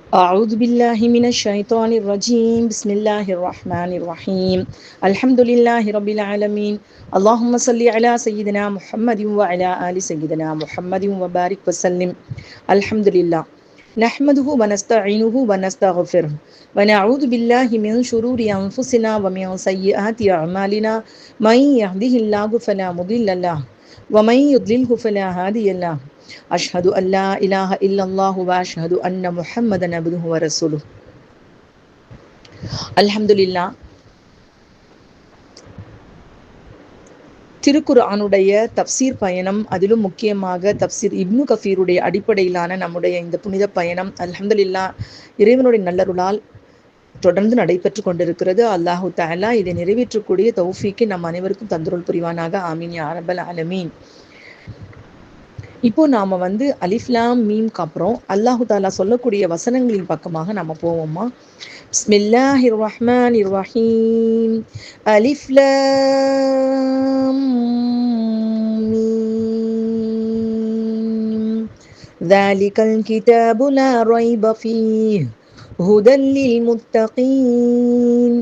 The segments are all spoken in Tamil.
أعوذ بالله من الشيطان الرجيم بسم الله الرحمن الرحيم الحمد لله رب العالمين اللهم صل على سيدنا محمد وعلى آل سيدنا محمد وبارك وسلم الحمد لله نحمده ونستعينه ونستغفره ونعوذ بالله من شرور أنفسنا ومن سيئات أعمالنا من يهده الله فلا مضل له ومن يضلله فلا هادي له أشهد أن لا إله إلا الله وأشهد أن محمدا عبده ورسوله அல்ஹம்துலில்லா. திருக்குர்ஆனுடைய தப்சீர் பயணம், அதிலும் முக்கியமாக தப்சீர் இப்னு கஃபீருடைய அடிப்படையிலான நம்முடைய இந்த புனித பயணம் அல்ஹம்துலில்லா இறைவனுடைய நல்லருளால் தொடர்ந்து நடைபெற்று கொண்டிருக்கிறது. அல்லாஹு தஆலா இதை நிறைவேற்றக்கூடிய தௌஃபீக்கை நம் அனைவருக்கும் தந்தருள் புரிவானாக. ஆமீன் யா ரப்பல் ஆலமீன். இப்போ நாம அலிஃப் லாம் மீம்க்கு அப்புறம் அல்லாஹு தாலா சொல்லக்கூடிய வசனங்களின் பக்கமாக நம்ம போவோமா? பிஸ்மில்லாஹிர் ரஹ்மானிர் ரஹீம். அலிஃப் லாம் மீம். ذَلِكَ الْكِتَابُ لَا رَيْبَ فِيهِ هُدًى لِّلْمُتَّقِينَ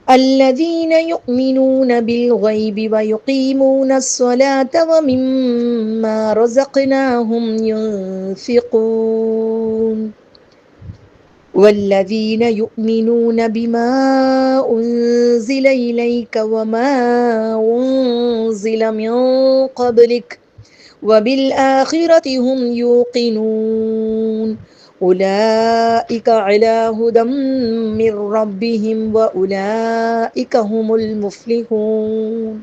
الذين يؤمنون بالغيب ويقيمون الصلاة ومما رزقناهم ينفقون والذين يؤمنون بما أنزل إليك وما أنزل من قبلك وبالآخرة هم يوقنون أولئك على هدى من ربهم وأولئك هم المفلحون.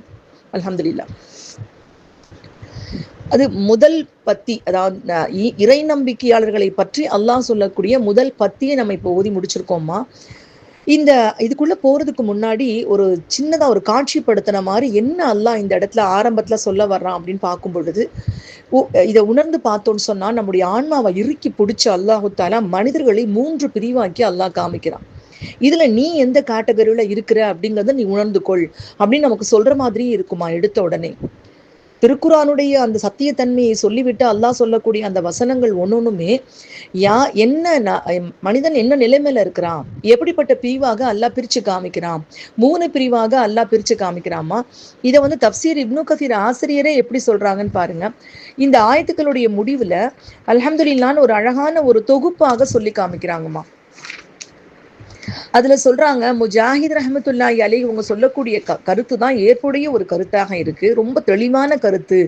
அல்ஹம்துலில்லா. அது முதல் பத்தி, அதாவது இறை நம்பிக்கையாளர்களை பற்றி அல்லாஹ் சொல்லக்கூடிய முதல் பத்தியை நம்ம இப்போ ஓதி முடிச்சிருக்கோமா? இதுக்குள்ள போறதுக்கு முன்னாடி ஒரு சின்னதா ஒரு காட்சிப்படுத்தின மாதிரி என்ன அல்லாஹ் இந்த இடத்துல ஆரம்பத்துல சொல்ல வர்றான் அப்படின்னு பார்க்கும் பொழுது இதை உணர்ந்து பார்த்தோன்னு சொன்னா நம்முடைய ஆன்மாவை இறுக்கி பிடிச்ச அல்லாஹு தாலா மனிதர்களை 3 பிரிவாக்கி அல்லாஹ் காமிக்கிறான். இதுல நீ எந்த கேட்டகரியில இருக்கிற அப்படிங்கறத நீ உணர்ந்து கொள் அப்படின்னு நமக்கு சொல்ற மாதிரி இருக்குமா? எடுத்த உடனே திருக்குர்ஆனுடைய அந்த சத்தியத்தன்மையை சொல்லிவிட்டு அல்லாஹ் சொல்லக்கூடிய அந்த வசனங்கள் ஒன்னொன்னுமே மனிதன் என்ன நிலைமையில இருக்கிறான், எப்படிப்பட்ட பிரிவாக அல்லாஹ் பிரிச்சு காமிக்கிறான். 3 பிரிவாக அல்லாஹ் பிரிச்சு காமிக்கிறாமா. இதை தப்சீர் இப்னு கஃபீர் ஆசிரியரே எப்படி சொல்றாங்கன்னு பாருங்க. இந்த ஆயத்துக்களுடைய முடிவுல அல்ஹம்துலில்லாஹ்னு ஒரு அழகான ஒரு தொகுப்பாக சொல்லி காமிக்கிறாங்கம்மா. அதுல சொல்றாங்க, முஜாஹித் ரஹ்மத்துல்லாஹி அலைஹி இவங்க சொல்லக்கூடிய கருத்து தான் ஏற்புடைய ஒரு கருத்தாக இருக்கு, ரொம்ப தெளிவான கருத்து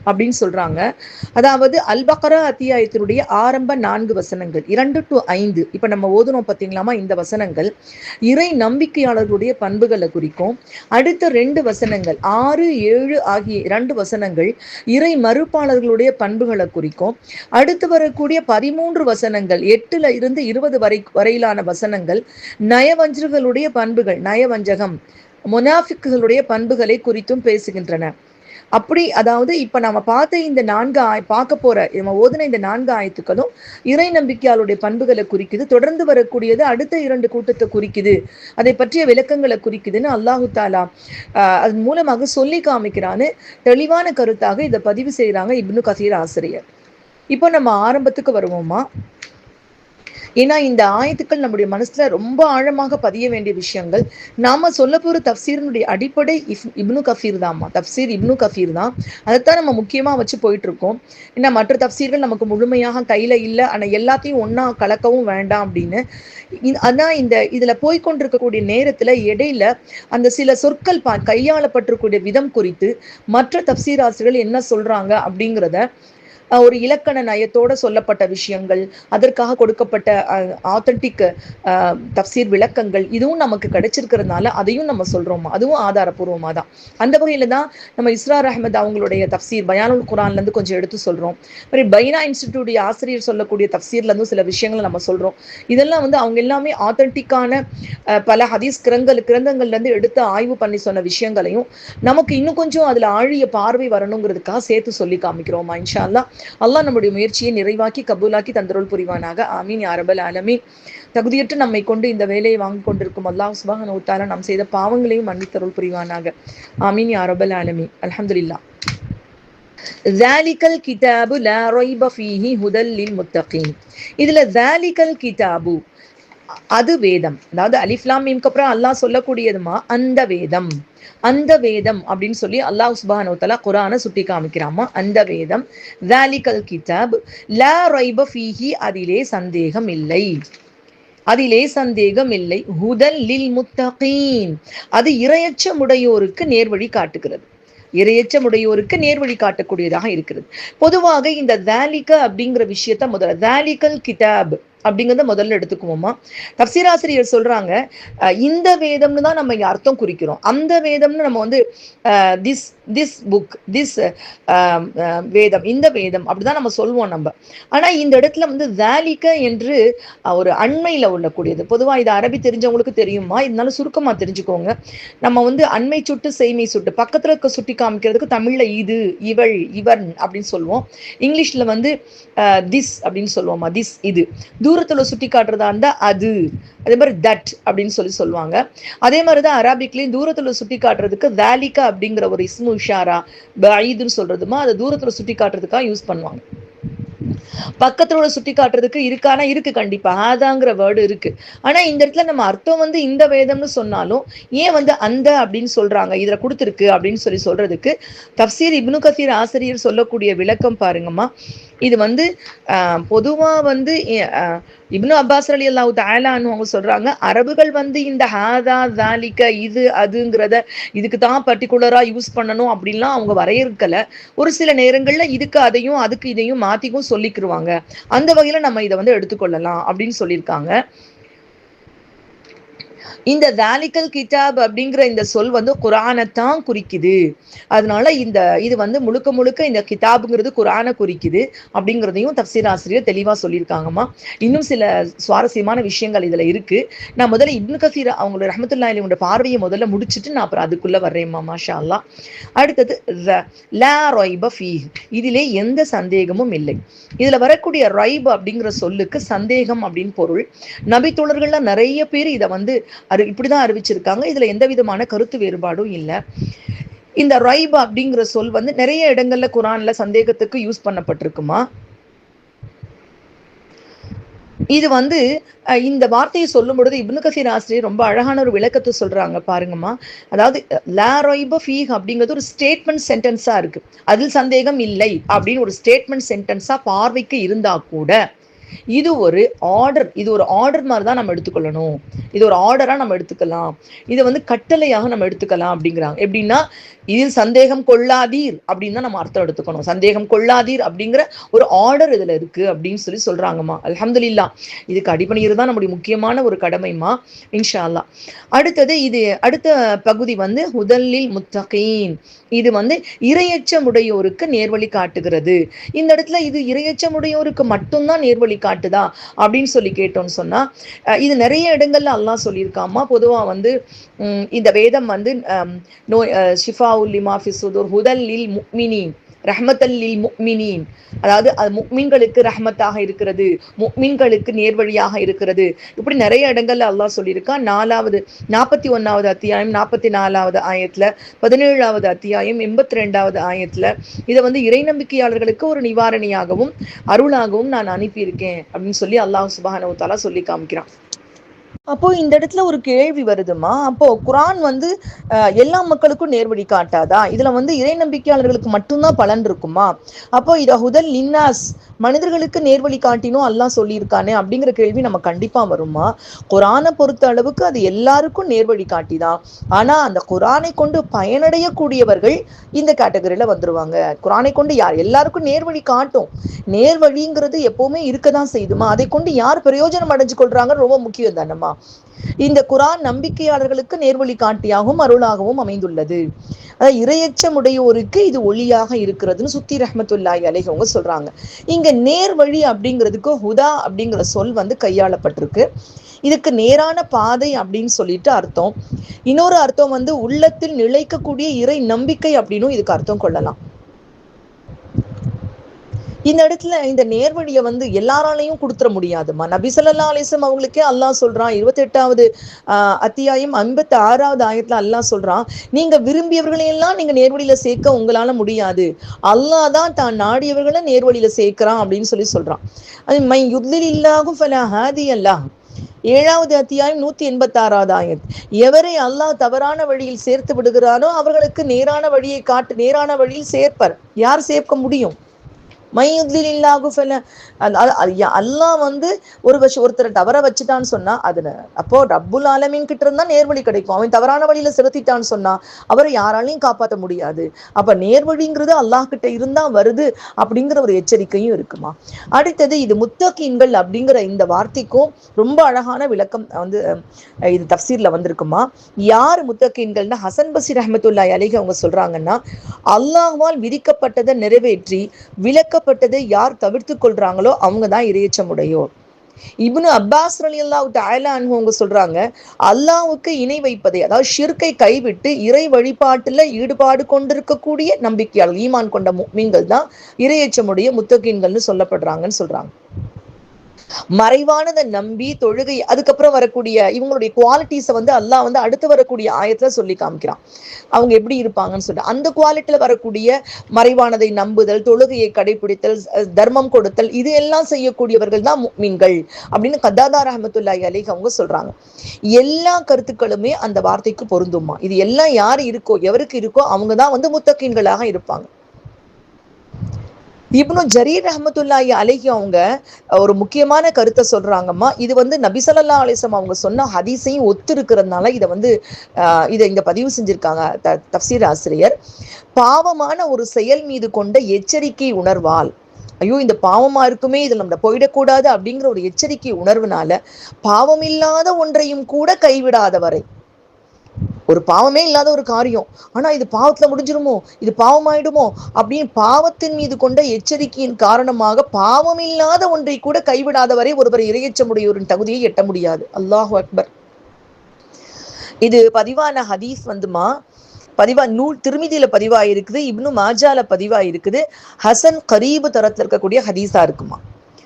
அப்படின்னு சொல்றாங்க. அதாவது அல் பக்ரா அத்தியாயத்தினுடைய ஆரம்ப 4 வசனங்கள் 2 to 5 இப்ப நம்ம ஓதுனோம் பார்த்தீங்களாமா. இந்த வசனங்கள் இறை நம்பிக்கையாளர்களுடைய பண்புகளை குறிக்கும். அடுத்த 2 வசனங்கள் 6, 7 ஆகிய 2 வசனங்கள் இறை மறுப்பாளர்களுடைய பண்புகளை குறிக்கும். அடுத்து வரக்கூடிய 13 வசனங்கள் 8ல இருந்து 20 வரையிலான வசனங்கள் நயவஞ்சர்களுடைய பண்புகள், நயவஞ்சகம், முனாஃபிக்குகளுடைய பண்புகளை குறித்தும் பேசுகின்றன. அப்படி அதாவது இப்ப நம்ம பார்த்த இந்த 4 பார்க்க போற நம்ம ஓதுன இந்த 4 ஆயத்துக்களும் இறை நம்பிக்கையாளுடைய பண்புகளை குறிக்குது. தொடர்ந்து வரக்கூடியது அடுத்த 2 கூட்டத்தை குறிக்குது, அதை பற்றிய விளக்கங்களை குறிக்குதுன்னு அல்லாஹு தாலா அதன் மூலமாக சொல்லி காமிக்கிறான்னு தெளிவான கருத்தாக இதை பதிவு செய்யறாங்க இப்னு கஸீர் ஆசிரியர். இப்போ நம்ம ஆரம்பத்துக்கு வருவோமா? ஏன்னா இந்த ஆயத்துக்கள் நம்முடைய மனசுல ரொம்ப ஆழமாக பதிய வேண்டிய விஷயங்கள். நாம சொல்ல போற தப்சீரினுடைய அடிப்படை இப்னு கஃபீர் தான்மா. தப்சீர் இப்னு கஃபீர் தான். அதைத்தான் நம்ம முக்கியமா வச்சு போயிட்டு இருக்கோம். ஏன்னா மற்ற தப்சீர்கள் நமக்கு முழுமையாக கையில இல்லை, ஆனா எல்லாத்தையும் ஒன்னா கலக்கவும் வேண்டாம் அப்படின்னு. அதான் இதுல போய்கொண்டிருக்கக்கூடிய நேரத்துல இடையில அந்த சில சொற்கள் கையாளப்பட்டிருக்கூடிய விதம் குறித்து மற்ற தப்சீர் ஆசிரியர்கள் என்ன சொல்றாங்க அப்படிங்கிறத ஒரு இலக்கண நயத்தோட சொல்லப்பட்ட விஷயங்கள், அதற்காக கொடுக்கப்பட்ட ஆத்தன்டிக் தப்சீர் விளக்கங்கள் இதுவும் நமக்கு கிடைச்சிருக்கிறதுனால அதையும் நம்ம சொல்றோமா, அதுவும் ஆதாரபூர்வமா தான். அந்த வகையில தான் நம்ம இஸ்ரார் அஹ்மத் அவங்களுடைய தப்சீர் பயானுல் குர்ஆன்ல இருந்து கொஞ்சம் எடுத்து சொல்றோம். மாதிரி பைனா இன்ஸ்டிடியூட் ஆசிரியர் சொல்லக்கூடிய தப்சீர்ல இருந்து சில விஷயங்களை நம்ம சொல்றோம். இதெல்லாம் அவங்க எல்லாமே ஆத்தன்டிக்கான பல ஹதீஸ் கிரந்தங்கள்ல இருந்து எடுத்து ஆய்வு பண்ணி சொன்ன விஷயங்களையும் நமக்கு இன்னும் கொஞ்சம் அதுல ஆழிய பார்வை வரணுங்கிறதுக்காக சேர்த்து சொல்லி காமிக்கிறோமா. இன்ஷா அல்லாஹ் அல்லாஹ் நம்முடைய முயற்சியை நிறைவாக்கி கபூலாக்கி தந்தருள் புரிவானாக. ஆமீன் யா ரப்பல் ஆலமீன். தகுதியற்று நம்மை கொண்டு இந்த வேலையை வாங்கி கொண்டிருக்கும் அல்லாஹ் சுப்ஹானஹு வ தஆலா நாம் செய்த பாவங்களையும் மன்னித்தருள் புரிவானாக. ஆமீன் யா ரப்பல் ஆலமீன். அல்ஹம்துலில்லாஹ். ஜாலிகல் கிதாபு லா ரைப ஃபீஹி ஹுதல் லில் முத்தகீன். இதுல ஜாலிகல் கிதாபு அது வேதம், அதாவது அலிஃப்லாம் மீம்க்கு அப்புறம் அல்லாஹ் சொல்லக்கூடியதுமா அந்த வேதம், அந்த வேதம் அப்படின்னு சொல்லி அல்லாஹ் சுப்ஹானஹு வ தஆலா குர்ஆனை சுட்டி காமிக்கிறாமா. அந்த வேதம் ஜாலிகல் கிதாப் லா ரைப ஃபீஹி, அதிலே சந்தேகம் இல்லை, அதிலே சந்தேகம் இல்லை. ஹுதல் லில் முத்தகீன், அது இரையச்சமுடையோருக்கு நேர்வழி காட்டுகிறது, இரையச்சமுடையோருக்கு நேர்வழி காட்டக்கூடியதாக இருக்கிறது. பொதுவாக இந்த தாலிக அப்படிங்கிற விஷயத்த முதல்ல தாலிகல் கிதாப் அப்படிங்கிறத முதல்ல எடுத்துக்குவோமா. தப்சீராசிரியர் சொல்றாங்க, இந்த வேதம்னு தான் நம்ம இங்க அர்த்தம் குறிக்கிறோம். அந்த வேதம்னு நம்ம வந்து திஸ் திஸ் புக் திஸ் வேதம், இந்த வேதம் அப்படிதான் நம்ம சொல்லுவோம் நம்ம. ஆனா இந்த இடத்துல வந்து தாலிக என்று ஒரு அண்மையில உள்ளக்கூடியது. பொதுவா இது அரபி தெரிஞ்சவங்களுக்கு தெரியுமா, இருந்தாலும் சுருக்கமா தெரிஞ்சுக்கோங்க. நம்ம வந்து அண்மை சுட்டு செய்மை சுட்டு பக்கத்துல இருக்க சுட்டி காமிக்கிறதுக்கு தமிழ்ல இது, இவள், இவன் அப்படின்னு சொல்லுவோம். இங்கிலீஷ்ல வந்து திஸ் அப்படின்னு சொல்லுவோமா, திஸ் இது. தூரத்துல சுட்டி காட்டுறதா இருந்தா அது, அதே மாதிரி தட் அப்படின்னு சொல்லுவாங்க. அதே மாதிரிதான் அரபிக்லயும் தூரத்துல சுட்டி காட்டுறதுக்கு தாலிகா அப்படிங்கிற ஒரு இஸ்மு இஷாரா பஈதுன்னு சொல்றதுமா, அதை தூரத்துல சுட்டி காட்டுறதுக்காக யூஸ் பண்ணுவாங்க. பக்கத்தோட சுட்டி காட்டுறதுக்கு இருக்கானா இருக்கு, கண்டிப்பா ஆதாங்கிற வேர்டு இருக்கு. ஆனா இந்த இடத்துல நம்ம அர்த்தம் வந்து இந்த வேதம்னு சொன்னாலும் ஏன் வந்து அந்த அப்படின்னு சொல்றாங்க, இதுல கொடுத்துருக்கு அப்படின்னு சொல்றதுக்கு தப்சீர் இப்னு கசீர் ஆசிரியர் சொல்லக்கூடிய விளக்கம் பாருங்கம்மா. இது வந்து பொதுவா வந்து இப்னு அப்பாஸ் ரலியல்லாஹு தஆலா அன்ஹு அவங்க சொல்றாங்க, அரபுகள் வந்து இந்த ஹாதா தாலிக இது அதுங்கிறத இதுக்கு தான் பர்டிகுலரா யூஸ் பண்ணணும் அப்படின்லாம் அவங்க வரையறுக்கல. ஒரு சில நேரங்கள்ல இதுக்கு அதையும் அதுக்கு இதையும் மாத்திக்கும் சொல்லிக்கிருவாங்க. அந்த வகையில நம்ம இதை வந்து எடுத்துக்கொள்ளலாம் அப்படின்னு சொல்லியிருக்காங்க. இந்த தாலிகல் கிதாப் அப்படிங்கிற இந்த சொல் வந்து குர்ஆனைத்தான் குறிக்குது. அதனால இது வந்து முழுக்க முழுக்க இந்த கிதாபுங்கிறது குர்ஆனை குறிக்குது அப்படிங்கிறதையும் தப்சீர் ஆசிரியர் தெளிவா சொல்லியிருக்காங்கம்மா. இன்னும் சில சுவாரஸ்யமான விஷயங்கள் இதுல இருக்கு. நான் முதல்ல இப்னு கசீர் அவங்களோட ரஹ்மத்துல்லாஹி அலைஹி பார்வையை முதல்ல முடிச்சுட்டு நான் அப்புறம் அதுக்குள்ள வர்றேம்மா. மாஷா அல்லாஹ். அடுத்தது லா ரைப ஃபீஹ், இதிலே எந்த சந்தேகமும் இல்லை. இதுல வரக்கூடிய ரைப் அப்படிங்கிற சொல்லுக்கு சந்தேகம் அப்படின்னு பொருள். நபித்தோழர்கள்ல நிறைய பேர் இதை வந்து இப்படிதான் அறிவிச்சிருக்காங்க. இதுல எந்த விதமான கருத்து வேறுபாடும் இல்லை. இந்த ரைப் அப்படிங்கிற சொல் வந்து நிறைய இடங்கள்ல குர்ஆன்ல சந்தேகத்துக்கு யூஸ் பண்ணப்பட்டிருக்குமா. இது வந்து இந்த வார்த்தையை சொல்லும் பொழுது இப்னு கசீர் ஆசிரியர் ரொம்ப அழகான ஒரு விளக்கத்தை சொல்றாங்க பாருங்கம்மா. அதாவது லா ரைப ஃபீஹ் அப்படிங்கிறது ஒரு ஸ்டேட்மெண்ட் சென்டென்ஸா இருக்கு. அதில் சந்தேகம் இல்லை அப்படின்னு ஒரு ஸ்டேட்மெண்ட் சென்டென்ஸா பார்வைக்கு இருந்தா கூட இது ஒரு ஆர்டர், இது ஒரு ஆர்டர் மாதிரி தான் நம்ம எடுத்துக்கொள்ளணும். இது ஒரு ஆர்டரா நம்ம எடுத்துக்கலாம், இதை வந்து கட்டளையாக நம்ம எடுத்துக்கலாம் அப்படிங்கிறாங்க. எப்படின்னா, இதில் சந்தேகம் கொள்ளாதீர் அப்படின்னு தான் நம்ம அர்த்தம் எடுத்துக்கணும். சந்தேகம் கொள்ளாதீர் அப்படிங்கிற ஒரு ஆர்டர் இதுல இருக்கு அப்படின்னு சொல்றாங்கம்மா. அல்ஹம்துலில்லாஹ். இதுக்கு அடிபணிகிறது தான் நம்முடைய முக்கியமான ஒரு கடமைமா, இன்ஷா அல்லாஹ். அடுத்தது இது அடுத்த பகுதி வந்து ஹுதல்லில் முத்தகீன். இது வந்து இரையச்சமுடையோருக்கு நேர்வழி காட்டுகிறது. இந்த இடத்துல இது இரையச்சமுடையோருக்கு மட்டும்தான் நேர்வழி காட்டுதா அப்படின்னு சொல்லி கேட்டோம்னு சொன்னா, இது நிறைய இடங்கள்ல அல்லாஹ் சொல்லியிருக்காமா. பொதுவா வந்து இந்த வேதம் வந்து ஷிஃபாஉல் லிமா ஃபிஸ் சுதூர் ஹுதல் லில் முஃமினீன் ரஹ்மத்தல் லில் முஃமினீன், அதாவது அது முஃமின்களுக்கு ரஹ்மத்தாக இருக்கிறது, முஃமின்களுக்கு நேர்வழியாக இருக்கிறது. இப்படி நிறைய இடங்கள்ல அல்லாஹ் சொல்லியிருக்கான். 41வது அத்தியாயம் 44வது ஆயத்துல, 17வது அத்தியாயம் 82வது ஆயத்துல இதை வந்து இறை நம்பிக்கையாளர்களுக்கு ஒரு நிவாரணியாகவும் அருளாகவும் நான் அனுப்பியிருக்கேன் அப்படின்னு சொல்லி அல்லாஹ் சுப்ஹானஹு வ தஆலா சொல்லி காமிக்கிறான். அப்போ இந்த இடத்துல ஒரு கேள்வி வருதுமா. அப்போ குர்ஆன் வந்து எல்லா மக்களுக்கும் நேர்வழி காட்டாதா? இதுல வந்து இறை நம்பிக்கையாளர்களுக்கு மட்டும்தான் பலன் இருக்குமா? அப்போ இத ஹுதல் லின்னாஸ், மனிதர்களுக்கு நேர்வழி காட்டினோம் அல்லாஹ் சொல்லியிருக்கானே அப்படிங்கிற கேள்வி நம்ம கண்டிப்பா வருமா? குர்ஆனை பொறுத்த அளவுக்கு அது எல்லாருக்கும் நேர்வழி காட்டிதான். ஆனா அந்த குர்ஆனை கொண்டு பயனடையக்கூடியவர்கள் இந்த கேட்டகரியில வந்துருவாங்க. குர்ஆனை கொண்டு யார் எல்லாருக்கும் நேர்வழி காட்டும், நேர்வழிங்கிறது எப்பவுமே இருக்கதான் செய்யுதுமா. அதை கொண்டு யார் பிரயோஜனம் அடைஞ்சு கொள்றாங்க ரொம்ப முக்கியம் தானம்மா. இந்த குர்ஆன் நம்பிக்கையாளர்களுக்கு நேர்வழி காட்டியாகவும் அருளாகவும் அமைந்துள்ளது. அதாவது இரையச்சமுடையோருக்கு இது ஒளியாக இருக்கிறதுன்னு சுத்தி ரஹ்மத்துல்லாஹி அலைஹி அவங்க சொல்றாங்க. இங்க நேர்வழி அப்படிங்கிறதுக்கு ஹுதா அப்படிங்கிற சொல் வந்து கையாளப்பட்டிருக்கு. இதுக்கு நேரான பாதை அப்படின்னு சொல்லிட்டு அர்த்தம். இன்னொரு அர்த்தம் வந்து உள்ளத்தில் நிலைக்கக்கூடிய இறை நம்பிக்கை அப்படின்னும் இதுக்கு அர்த்தம் கொள்ளலாம். இந்த இடத்துல இந்த நேர்வழியை வந்து எல்லாராலையும் கொடுத்துட முடியாதுமா. நபி ஸல்லல்லாஹு அலைஹி வஸல்லம் அவங்களுக்கே அல்லாஹ் சொல்றான் 28வது அத்தியாயம் 56வது ஆயத்துல அல்லாஹ் சொல்றான், நீங்க விரும்பியவர்களையெல்லாம் நீங்க நேர்வழியில சேர்க்க உங்களால முடியாது, அல்லாஹ் தான் தான் நாடியவர்களை நேர்வழியில சேர்க்கிறான் அப்படின்னு சொல்றான். அது மை யுத்லில்லாஹு ஃபலா ஹாதிய லஹ் 7வது அத்தியாயம் 186வது ஆயத். எவரை அல்லாஹ் தவறான வழியில் சேர்த்து விடுகிறானோ அவர்களுக்கு நேரான வழியை காட்டு, நேரான வழியில் சேர்ப்பர். யார் சேர்க்க முடியும்? அல்லாஹ் வந்து ஒருத்தரை தவற வச்சுட்டான்னு சொன்னா அதுல அப்போ ரப்புல் ஆலமீன் கிட்ட இருந்தா நேர்வழி கிடைக்கும். அவன் தவறான வழியில செலுத்திட்டான்னு சொன்னா அவரை யாராலையும் காப்பாற்ற முடியாது. அப்ப நேர்வழிங்கிறது அல்லாஹ் கிட்ட இருந்தா வருது அப்படிங்கிற ஒரு எச்சரிக்கையும் இருக்குமா. அடுத்தது இது முத்தகீன்கள் அப்படிங்கிற இந்த வார்த்தைக்கும் ரொம்ப அழகான விளக்கம் வந்து இது தஃப்சீர்ல வந்திருக்குமா. யார் முத்தகீன்கள்னா ஹசன் பஸ்ரி ரஹ்மத்துல்லாஹி அலைஹி அவங்க சொல்றாங்கன்னா, அல்லாஹ்வால் விதிக்கப்பட்டதை நிறைவேற்றி விளக்கப்பட்டதை யார் தவிர்த்து கொள்றாங்களோ அவங்க தான் இறையச்சமுடையோர். இப்னு அப்பாஸ் ரலியல்லாஹு தஆலா அன்ஹு அவங்க சொல்றாங்க, அல்லாஹ்வுக்கு இணை வைப்பதை, அதாவது ஷிர்கை கைவிட்டு இறை வழிபாட்டுல ஈடுபாடு கொண்டிருக்கக்கூடிய நம்பிக்கையாளர், ஈமான் கொண்ட முஃமின்கள் தான் இறையச்சமுடைய முத்தகீன்கள்னு சொல்லப்படுறாங்கன்னு சொல்றாங்க. மறைவானதை நம்பி தொழுகை, அதுக்கப்புறம் வரக்கூடிய இவங்களுடைய குவாலிட்டிஸை வந்து அல்லாஹ் வந்து அடுத்து வரக்கூடிய ஆயத்துல சொல்லி காமிக்கிறான் அவங்க எப்படி இருப்பாங்கன்னு சொல்லிட்டு. அந்த குவாலிட்டியில வரக்கூடிய மறைவானதை நம்புதல், தொழுகையை கடைபிடித்தல், தர்மம் கொடுத்தல், இது எல்லாம் செய்யக்கூடியவர்கள் தான் முஃமின்கள் அப்படின்னு கத்தாதா ரஹ்மத்துல்லாஹி அலைஹி அவங்க சொல்றாங்க. எல்லா கருத்துக்களுமே அந்த வார்த்தைக்கு பொருந்துமா. இது எல்லாம் யாரு இருக்கோ, எவருக்கு இருக்கோ அவங்க தான் வந்து முத்தகீன்களாக இருப்பாங்க. இப்னு ஜரீர் ரஹ்மத்துல்லாஹி அலைஹி அவங்க ஒரு முக்கியமான கருத்தை சொல்றாங்கம்மா. இது வந்து நபி ஸல்லல்லாஹு அலைஹி வஸல்லம் அவங்க சொன்ன ஹதீஸையும் ஒத்து இருக்கிறதுனால இதை வந்து இதை இங்க பதிவு செஞ்சிருக்காங்க தஃப்சீர் ஆசிரியர். பாவமான ஒரு செயல் மீது கொண்ட எச்சரிக்கை உணர்வால், ஐயோ இந்த பாவமா இருக்குமே, இதுல நம்ம போயிடக்கூடாது அப்படிங்கிற ஒரு எச்சரிக்கை உணர்வுனால பாவமில்லாத ஒன்றையும் கூட கைவிடாதவரை, ஒரு பாவமே இல்லாத ஒரு காரியம், ஆனா இது பாவத்துல முடிஞ்சிருமோ, இது பாவமாயிடுமோ அப்படின்னு பாவத்தின் மீது கொண்ட எச்சரிக்கையின் காரணமாக பாவம் இல்லாத ஒன்றை கூட கைவிடாதவரை ஒருவர் இறையச்சமுடையோரின் தகுதியை எட்ட முடியாது. அல்லாஹு அக்பர். இது பதிவான ஹதீஸ் வந்துமா, நூல் திருமிதியில பதிவாயிருக்குது, இப்னு மாஜால பதிவாயிருக்குது, ஹசன் கரீபு தரத்துல இருக்கக்கூடிய ஹதீஸா இருக்குமா.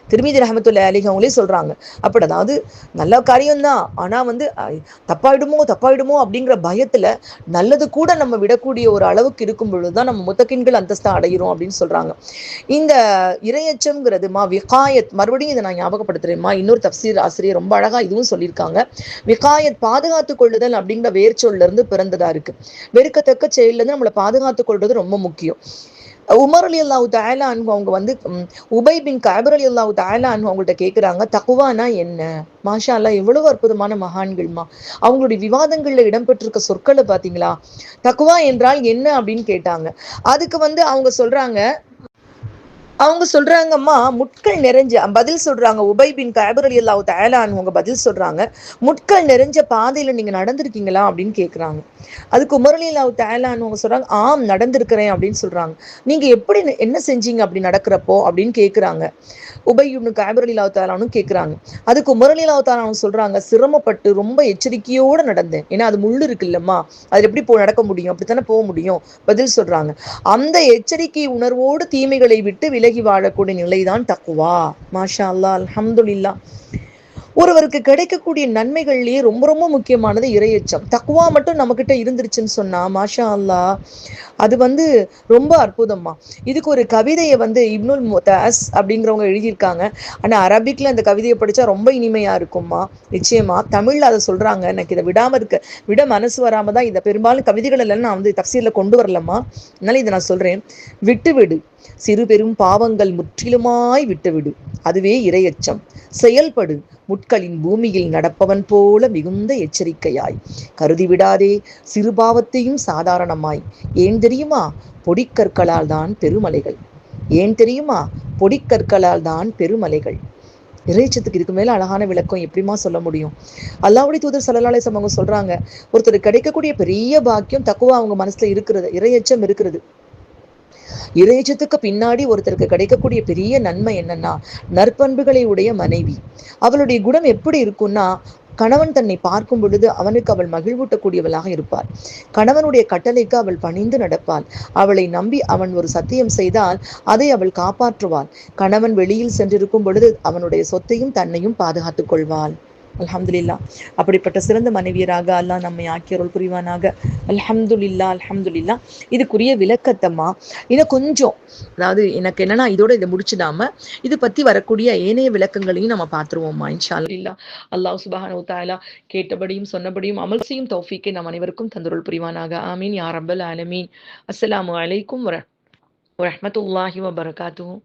திருமிதி ரஹ்மத்துல்லாஹி அலைஹி அவங்களே சொல்றாங்க. அப்படி அதாவது நல்ல காரியம்தான், ஆனா வந்து தப்பாயிடுமோ அப்படிங்கிற பயத்துல நல்லது கூட நம்ம விடக்கூடிய ஒரு அளவுக்கு இருக்கும் பொழுதுதான் நம்ம முத்தகீன்கள் அந்தஸ்தா அடைகிறோம் அப்படின்னு சொல்றாங்க. இந்த இறையச்சம்ங்கிறது விகாயத், மறுபடியும் இதை நான் ஞாபகப்படுத்துறேன்மா, இன்னொரு தஃப்சீர் ஆசிரியர் ரொம்ப அழகா இதுவும் சொல்லியிருக்காங்க. விகாயத் பாதுகாத்து கொள்ளுதல் அப்படிங்கிற வேர்ச்சொல்ல இருந்து பிறந்ததா இருக்கு. வெறுக்கத்தக்க செயல்ல இருந்து நம்மளை பாதுகாத்து கொள்றது ரொம்ப முக்கியம். உமர் ரலியல்லாஹு தஆலா அன்ஹு அவங்க வந்து உபை பின் கஅப் ரலியல்லாஹு தஆலா அன்ஹு அவங்கள்ட்ட கேட்குறாங்க, தக்வானா என்ன? மாஷா அல்லாஹ், எவ்வளவு அற்புதமான மகான்கள்மா. அவங்களுடைய விவாதங்கள்ல இடம்பெற்றிருக்க சொற்களை பாத்தீங்களா? தக்வா என்றால் என்ன அப்படின்னு கேட்டாங்க. அதுக்கு வந்து அவங்க சொல்றாங்கம்மா, முட்கள் நிறைஞ்ச பதில் சொல்றாங்க. உபை பின் கஅப் ரலியல்லாஹு தஆலா அவங்க பதில் சொல்றாங்க, முட்கள் நிறைஞ்ச பாதையில நீங்க நடந்திருக்கீங்களா அப்படின்னு கேட்குறாங்க. அதுக்கு உமர் ரலியல்லாஹு தஆலா அவங்க சொல்றாங்க, ஆம் நடந்திருக்கிறேன் அப்படின்னு சொல்றாங்க. நீங்க எப்படி என்ன செஞ்சீங்க அப்படி நடக்கிறப்போ அப்படின்னு கேட்குறாங்க. உபை இப்னு கஅப் ரலியல்லாஹு தஆலா கேட்குறாங்க. அதுக்கு உமர் ரலியல்லாஹு தஆலா சொல்றாங்க, சிரமப்பட்டு ரொம்ப எச்சரிக்கையோட நடந்தேன், ஏன்னா அது முள்ளு இருக்கு இல்லம்மா, அது எப்படி நடக்க முடியும், அப்படித்தானே போக முடியும். பதில் சொல்றாங்க, அந்த எச்சரிக்கை உணர்வோடு தீமைகளை விட்டு விலகி வாழக்கூடிய நிலைதான் தக்வா. மாஷா அல்லாஹ், அல்ஹம்துலில்லாஹ். ஒருவருக்கு கிடைக்கக்கூடிய நன்மைகள்லயே ரொம்ப ரொம்ப முக்கியமானது இறையச்சம். தக்வா மட்டும் நம்ம கிட்ட இருந்துருச்சுன்னு சொன்னா மாஷா அல்லாஹ், அது வந்து ரொம்ப அற்புதமா. இதுக்கு ஒரு கவிதையை வந்து இப்னுல் முத்தஸ் அப்படிங்கிறவங்க எழுதியிருக்காங்க. ஆனா அரபிக்ல அந்த கவிதையை படிச்சா ரொம்ப இனிமையா இருக்கும்மா. நிச்சயமா தமிழ்ல அதை சொல்றாங்க. எனக்கு இதை விட மனசு வராம தான் இதை பெரும்பாலும் கவிதைகள் எல்லாம் நான் வந்து தஃப்சீர்ல கொண்டு வரலம்மா. அதனால இதை நான் சொல்றேன். விட்டுவிடு சிறு பெரும் பாவங்கள் முற்றிலுமாய் விட்டுவிடு, அதுவே இறையச்சம். செயல்படு முட்களின் பூமியில் நடப்பவன் போல மிகுந்த எச்சரிக்கையாய். கருதி விடாதே சிறு பாவத்தையும் சாதாரணமாய். ஏன் தெரியுமா? பொடிக்கற்களால் தான் பெருமலைகள். ஏன் தெரியுமா? பொடிக்கற்களால் தான் பெருமலைகள். இறைச்சத்துக்கு இதுக்கு மேல அழகான விளக்கம் எப்படிமா சொல்ல முடியும்? அல்லாஹ்வுடைய தூதர் ஸல்லல்லாஹு அலைஹி வஸல்லம் அவங்க சொல்றாங்க, ஒருத்தர் கிடைக்கக்கூடிய பெரிய பாக்கியம் தக்வா அவங்க மனசுல இருக்கிறது, இறையச்சம் இருக்கிறது. இறையச்சத்துக்கு பின்னாடி ஒருத்தருக்கு கிடைக்கக்கூடிய பெரிய நன்மை என்னன்னா, நற்பண்புகளை உடைய மனைவி. அவளுடைய குணம் எப்படி இருக்கும்னா, கணவன் தன்னை பார்க்கும் பொழுது அவனுக்கு அவள் மகிழ்வூட்டக்கூடியவளாக இருப்பாள். கணவனுடைய கட்டளைக்கு அவள் பணிந்து நடப்பாள். அவளை நம்பி அவன் ஒரு சத்தியம் செய்தால் அதை அவள் காப்பாற்றுவாள். கணவன் வெளியில் சென்றிருக்கும் பொழுது அவனுடைய சொத்தையும் தன்னையும் பாதுகாத்துக் கொள்வாள். அல்ஹம்துலில்லா. அப்படிப்பட்ட சிறந்த மனைவியராக அல்லாஹ் நம்மை ஆக்கியருள் புரிவானாக. அல்ஹம்துலில்லா, அல்ஹம்துலில்லா. இதுக்குரிய விளக்கத்தம்மா இன்னும் கொஞ்சம், அதாவது எனக்கு என்னன்னா இதோட இதை முடிச்சுடாம இது பத்தி வரக்கூடிய ஏனைய விளக்கங்களையும் நம்ம பார்த்துருவோம்மா இன்ஷா அல்லாஹ். அல்லாஹ் சுப்ஹானஹு வ தஆலா கேட்டபடியும் சொன்னபடியும் அமல் செய்யும் தௌஃபீக்கை நம் அனைவருக்கும் தந்தருள் புரிவானாக. ஆமீன் யா ரப்பல் ஆலமீன். அஸ்ஸலாமு அலைக்கும் வரஹ்மத்துல்லாஹி வ பரகாத்துஹு.